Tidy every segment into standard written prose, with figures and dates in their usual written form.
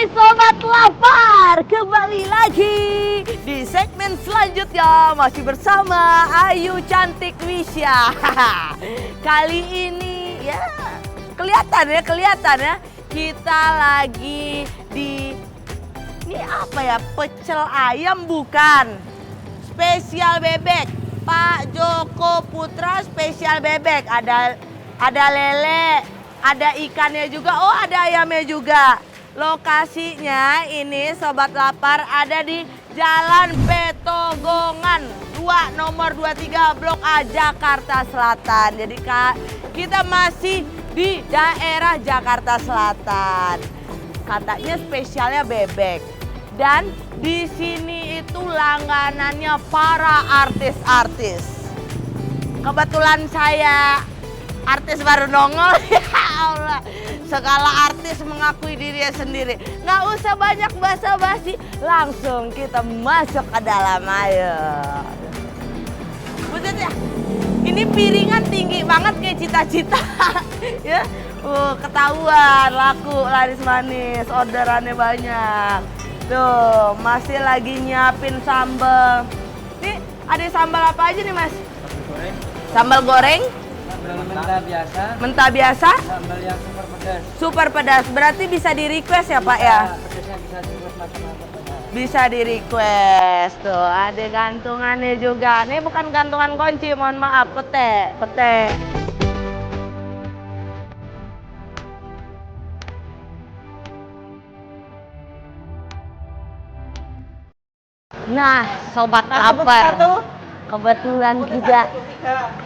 Hai Sobat Lapar, kembali lagi di segmen selanjutnya masih bersama Ayu Cantik Wisya. Kali ini ya kelihatan ya kita lagi di ini apa ya, pecel ayam bukan, spesial bebek. Pak Joko Putra spesial bebek, ada lele, ada ikannya juga, oh ada ayamnya juga. Lokasinya ini Sobat Lapar ada di Jalan Petogongan 2 nomor 23 Blok A Jakarta Selatan. Jadi kita masih di daerah Jakarta Selatan. Katanya spesialnya bebek. Dan di sini itu langganannya para artis-artis. Kebetulan saya artis baru nongol, ya Allah. Segala artis mengakui dirinya sendiri. Nggak usah banyak basa-basi, langsung kita masuk ke dalam, ayo. Buset ya, ini piringan tinggi banget kayak cita-cita. Ya, ketahuan laku laris manis, orderannya banyak. Tuh, masih lagi nyiapin sambal. Nih, ada sambal apa aja nih, Mas? Sambal goreng. Mentah biasa. Mentah biasa. Sambal yang super pedas. Super pedas. Berarti bisa di request ya Pak ya? Pedasnya bisa dibuat macam-macam. Bisa di request. Tuh ada gantungannya juga. Ini bukan gantungan kunci, mohon maaf. Pete. Nah, Sobat Lapar. Kebetulan kita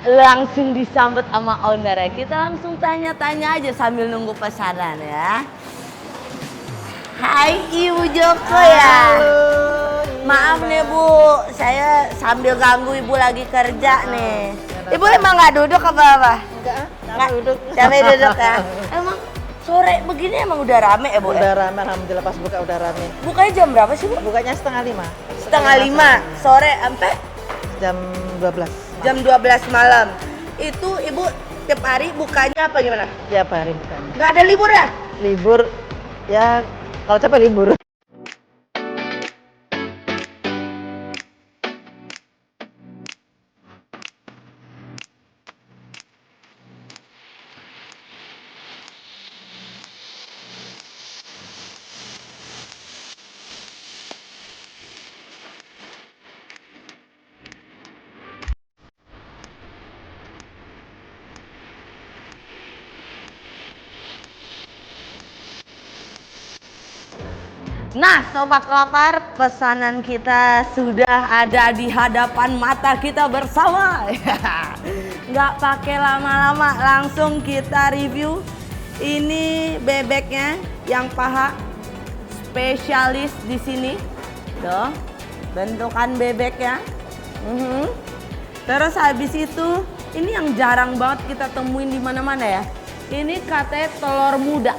langsung disambut sama owner ya. Kita langsung tanya-tanya aja sambil nunggu pesanan ya. Hai Ibu Joko ya. Maaf nih Bu, saya sambil ganggu Ibu lagi kerja nih. Ibu emang nggak duduk apa? Nggak duduk. Capek duduk ya. Emang sore begini emang udah rame ya Bu? Udah rame, alhamdulillah pas buka udah rame. Bukanya jam berapa sih Bu? Bukanya setengah 5. Setengah 5 sore sampai jam 12. Jam 12 malam. Itu Ibu tiap hari bukanya apa gimana? Tiap hari bukanya. Nggak ada libur ya? Libur ya, kalau capek libur. Nah Sobat Lapar, pesanan kita sudah ada di hadapan mata kita bersama. Nggak pakai lama-lama, langsung kita review. Ini bebeknya yang paha spesialis di sini. Tuh, bentukan bebeknya. Terus habis itu, ini yang jarang banget kita temuin di mana-mana ya. Ini katanya telur muda.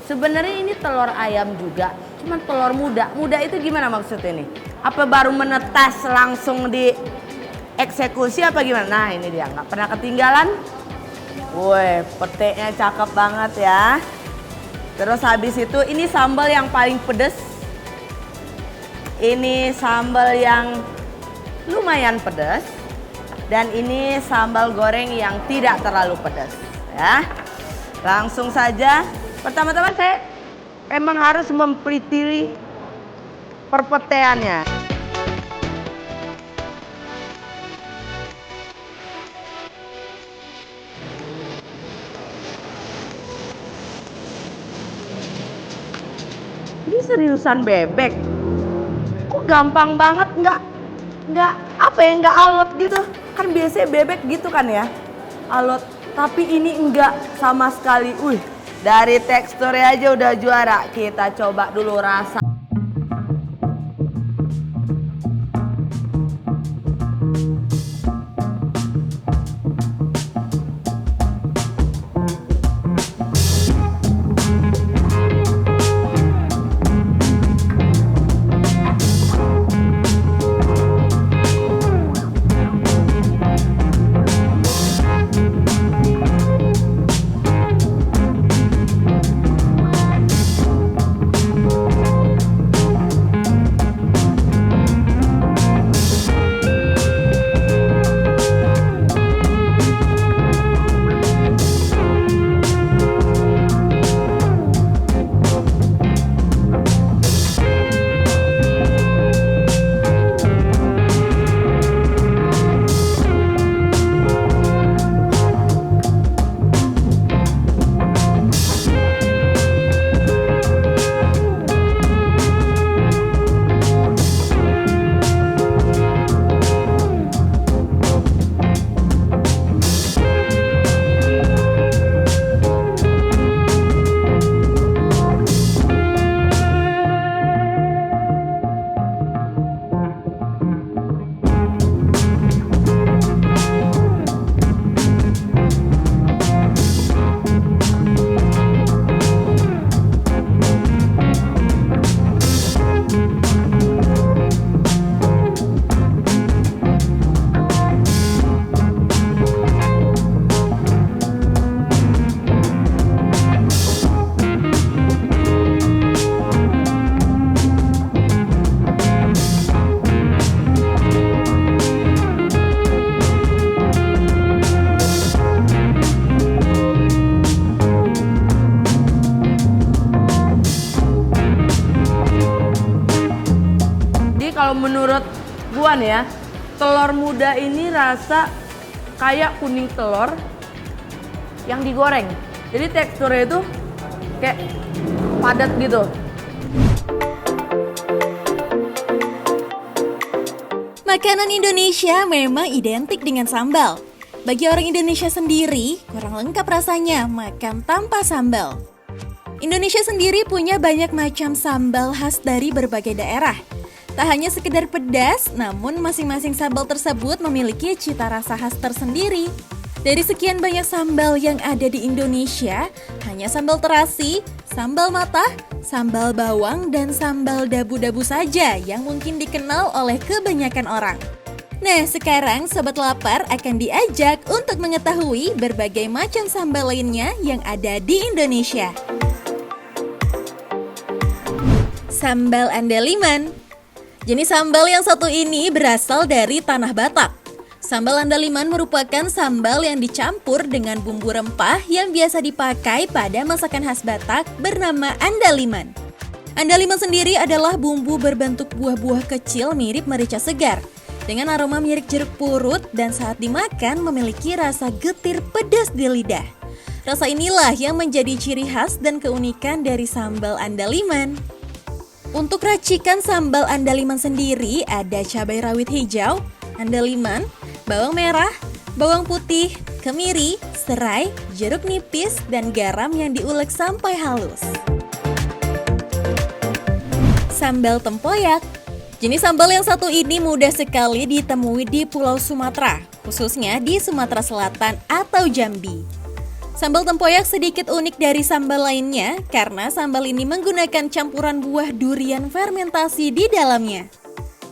Sebenarnya ini telur ayam juga, cuman telur muda. Muda itu gimana maksudnya nih? Apa baru menetas langsung dieksekusi apa gimana? Nah ini dia, nggak pernah ketinggalan. Woi, petenya cakep banget ya. Terus habis itu ini sambal yang paling pedes. Ini sambal yang lumayan pedas. Dan ini sambal goreng yang tidak terlalu pedas ya. Langsung saja. Pertama-tama saya emang harus mempelajari perpeteannya. Ini seriusan bebek. Kok gampang banget, nggak apa ya, nggak alot gitu. Kan biasanya bebek gitu kan ya, alot. Tapi ini enggak sama sekali. Dari teksturnya aja udah juara. Kita coba dulu rasa. Buan ya, telur muda ini rasa kayak kuning telur yang digoreng. Jadi teksturnya itu kayak padat gitu. Makanan Indonesia memang identik dengan sambal. Bagi orang Indonesia sendiri, kurang lengkap rasanya makan tanpa sambal. Indonesia sendiri punya banyak macam sambal khas dari berbagai daerah. Tak hanya sekedar pedas, namun masing-masing sambal tersebut memiliki cita rasa khas tersendiri. Dari sekian banyak sambal yang ada di Indonesia, hanya sambal terasi, sambal matah, sambal bawang, dan sambal dabu-dabu saja yang mungkin dikenal oleh kebanyakan orang. Nah, sekarang Sobat Lapar akan diajak untuk mengetahui berbagai macam sambal lainnya yang ada di Indonesia. Sambal andaliman. Jenis sambal yang satu ini berasal dari tanah Batak. Sambal andaliman merupakan sambal yang dicampur dengan bumbu rempah yang biasa dipakai pada masakan khas Batak bernama andaliman. Andaliman sendiri adalah bumbu berbentuk buah-buah kecil mirip merica segar dengan aroma mirip jeruk purut dan saat dimakan memiliki rasa getir pedas di lidah. Rasa inilah yang menjadi ciri khas dan keunikan dari sambal andaliman. Untuk racikan sambal andaliman sendiri ada cabai rawit hijau, andaliman, bawang merah, bawang putih, kemiri, serai, jeruk nipis, dan garam yang diulek sampai halus. Sambal tempoyak. Jenis sambal yang satu ini mudah sekali ditemui di Pulau Sumatera, khususnya di Sumatera Selatan atau Jambi. Sambal tempoyak sedikit unik dari sambal lainnya karena sambal ini menggunakan campuran buah durian fermentasi di dalamnya.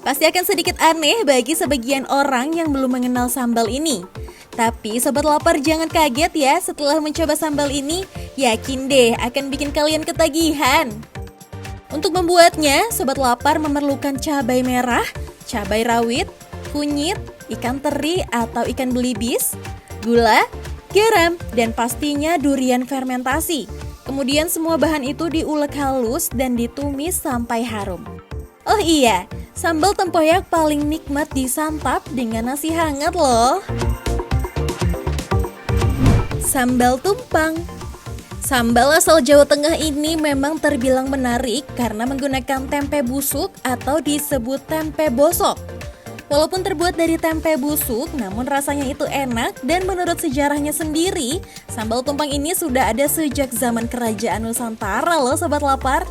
Pasti akan sedikit aneh bagi sebagian orang yang belum mengenal sambal ini. Tapi Sobat Lapar jangan kaget ya setelah mencoba sambal ini, yakin deh akan bikin kalian ketagihan. Untuk membuatnya, Sobat Lapar memerlukan cabai merah, cabai rawit, kunyit, ikan teri atau ikan belibis, gula, garam, dan pastinya durian fermentasi. Kemudian semua bahan itu diulek halus dan ditumis sampai harum. Oh iya, sambal tempoyak paling nikmat disantap dengan nasi hangat loh. Sambal tumpang. Sambal asal Jawa Tengah ini memang terbilang menarik karena menggunakan tempe busuk atau disebut tempe bosok. Walaupun terbuat dari tempe busuk, namun rasanya itu enak dan menurut sejarahnya sendiri, sambal tumpang ini sudah ada sejak zaman Kerajaan Nusantara loh Sobat Lapar.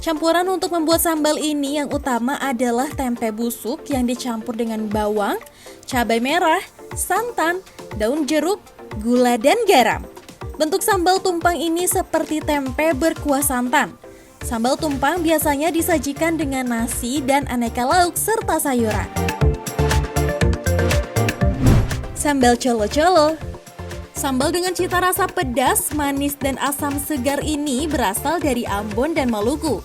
Campuran untuk membuat sambal ini yang utama adalah tempe busuk yang dicampur dengan bawang, cabai merah, santan, daun jeruk, gula, dan garam. Bentuk sambal tumpang ini seperti tempe berkuah santan. Sambal tumpang biasanya disajikan dengan nasi dan aneka lauk serta sayuran. Sambal colo-colo. Sambal dengan cita rasa pedas, manis, dan asam segar ini berasal dari Ambon dan Maluku.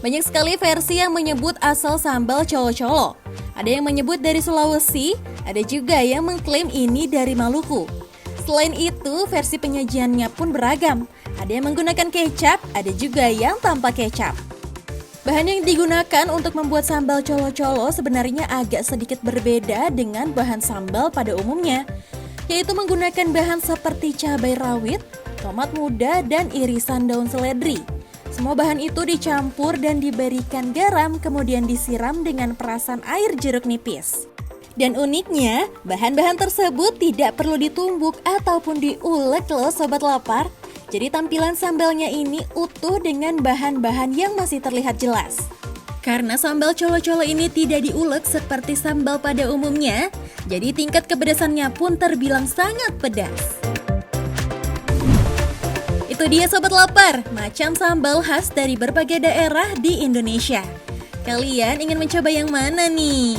Banyak sekali versi yang menyebut asal sambal colo-colo. Ada yang menyebut dari Sulawesi, ada juga yang mengklaim ini dari Maluku. Selain itu, versi penyajiannya pun beragam. Ada yang menggunakan kecap, ada juga yang tanpa kecap. Bahan yang digunakan untuk membuat sambal colo-colo sebenarnya agak sedikit berbeda dengan bahan sambal pada umumnya, yaitu menggunakan bahan seperti cabai rawit, tomat muda, dan irisan daun seledri. Semua bahan itu dicampur dan diberikan garam, kemudian disiram dengan perasan air jeruk nipis. Dan uniknya, bahan-bahan tersebut tidak perlu ditumbuk ataupun diulek loh Sobat Lapar. Jadi tampilan sambalnya ini utuh dengan bahan-bahan yang masih terlihat jelas. Karena sambal colo-colo ini tidak diulek seperti sambal pada umumnya, jadi tingkat kepedasannya pun terbilang sangat pedas. Itu dia Sobat Lapar, macam sambal khas dari berbagai daerah di Indonesia. Kalian ingin mencoba yang mana nih?